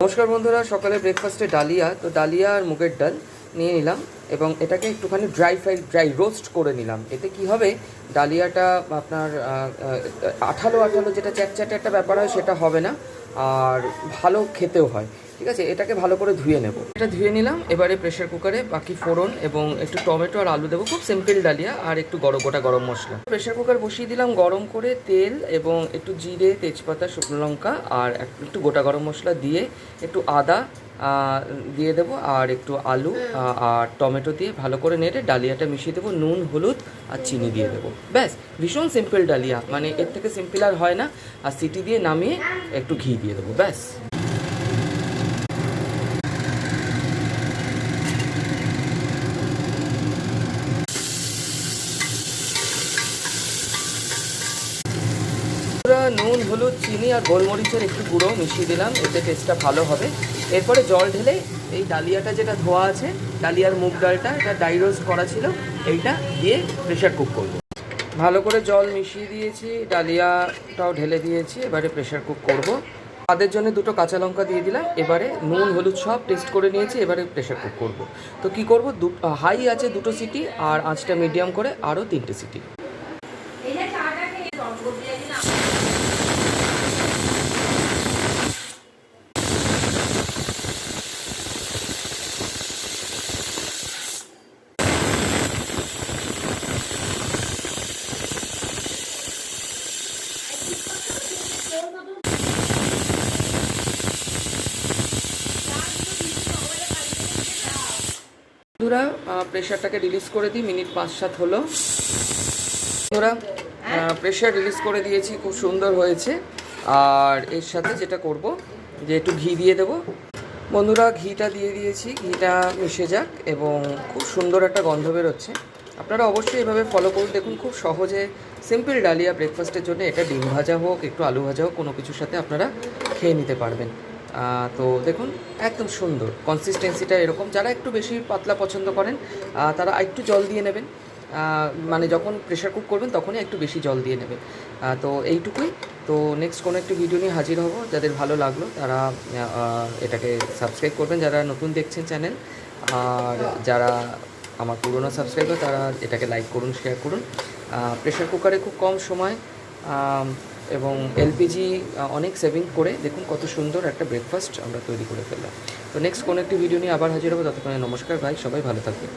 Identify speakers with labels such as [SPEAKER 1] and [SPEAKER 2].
[SPEAKER 1] নমস্কার বন্ধুরা, সকালে ব্রেকফাস্টে ডালিয়া, তো ডালিয়া আর মুগের ডাল নিয়ে নিলাম এবং এটাকে একটুখানি ড্রাই রোস্ট করে নিলাম। এতে কি হবে, ডালিয়াটা আপনার আঠালো আঠালো যেটা চ্যাটচ্যাটে একটা ব্যাপার হয় সেটা হবে না, আর ভালো খেতেও হয়। ঠিক আছে, এটাকে ভালো করে ধুয়ে নেব। এটা ধুয়ে নিলাম। এবারে প্রেশার কুকারে বাকি ফোড়ন এবং একটু টমেটো আর আলু দেবো। খুব সিম্পল ডালিয়া, আর একটু গোটা গরম মশলা। প্রেশার কুকার বসিয়ে দিলাম, গরম করে তেল এবং একটু জিরে, তেজপাতা, শুকনো লঙ্কা আর একটু গোটা গরম মশলা দিয়ে একটু আদা দিয়ে দেবো, আর একটু আলু আর টমেটো দিয়ে ভালো করে নেড়ে ডালিয়াটা মিশিয়ে দেবো। নুন, হলুদ আর চিনি দিয়ে দেবো। ব্যাস, ভীষণ সিম্পল ডালিয়া, মানে এর থেকে সিম্পল আর হয় না। আর সিটি দিয়ে নামিয়ে একটু ঘি দিয়ে দেবো, ব্যাস। নুন, হলুদ, চিনি আর গোলমরিচের একটু গুঁড়ো মিশিয়ে দিলাম, এতে টেস্টটা ভালো হবে। এরপরে জল ঢেলে এই ডালিয়াটা যেটা ধোয়া আছে, ডালিয়ার মুগ ডালটা, এটা ড্রাই রোস্ট করা ছিল, এইটা দিয়ে প্রেশার কুক করব। ভালো করে জল মিশিয়ে দিয়েছি, ডালিয়াটাও ঢেলে দিয়েছি। এবারে প্রেশার কুক করব। স্বাদের জন্য দুটো কাঁচা লঙ্কা দিয়ে দিলাম। এবারে নুন, হলুদ সব টেস্ট করে নিয়েছি। এবারে প্রেশার কুক করব। তো কি করব, হাই আছে 2টো সিটি, আর আঁচটা মিডিয়াম করে আরও 3টে সিটি। বন্ধুরা, প্রেশারটাকে রিলিজ করে দিই। মিনিট 5-7 হলো। বন্ধুরা, প্রেশার রিলিজ করে দিয়েছি, খুব সুন্দর হয়েছে। আর এর সাথে যেটা করব, যে একটু ঘি দিয়ে দেবো। বন্ধুরা, ঘিটা দিয়ে দিয়েছি, ঘিটা মিশে যাক এবং খুব সুন্দর একটা গন্ধ বেরোচ্ছে। আপনারা অবশ্যই এভাবে ফলো করুন। দেখুন, খুব সহজে সিম্পল ডালিয়া ব্রেকফাস্টের জন্য। এটা ডিম ভাজা হোক, একটু আলু ভাজা হোক, কোনো কিছুর সাথে আপনারা খেয়ে নিতে পারবেন। তো দেখুন, একদম সুন্দর কনসিস্টেন্সিটা এরকম। যারা একটু বেশি পাতলা পছন্দ করেন তারা একটু জল দিয়ে নেবেন, মানে যখন প্রেশার কুক করবেন তখনই একটু বেশি জল দিয়ে নেবেন। তো এইটুকুই। তো নেক্সট কোনো একটি ভিডিও নিয়ে হাজির হব। যাদের ভালো লাগলো তারা এটাকে সাবস্ক্রাইব করবেন, যারা নতুন দেখছেন চ্যানেল। আর যারা আমার পুরনো সাবস্ক্রাইবার তারা এটাকে লাইক করুন, শেয়ার করুন। প্রেশার কুকারে খুব কম সময় এবং এলপিজি অনেক সেভিং করে দেখুন কত সুন্দর একটা ব্রেকফাস্ট আমরা তৈরি করে ফেললাম। তো নেক্সট কোনো একটি ভিডিও নিয়ে আবার হাজির হবো। ততক্ষণে নমস্কার ভাই, সবাই ভালো থাকবে।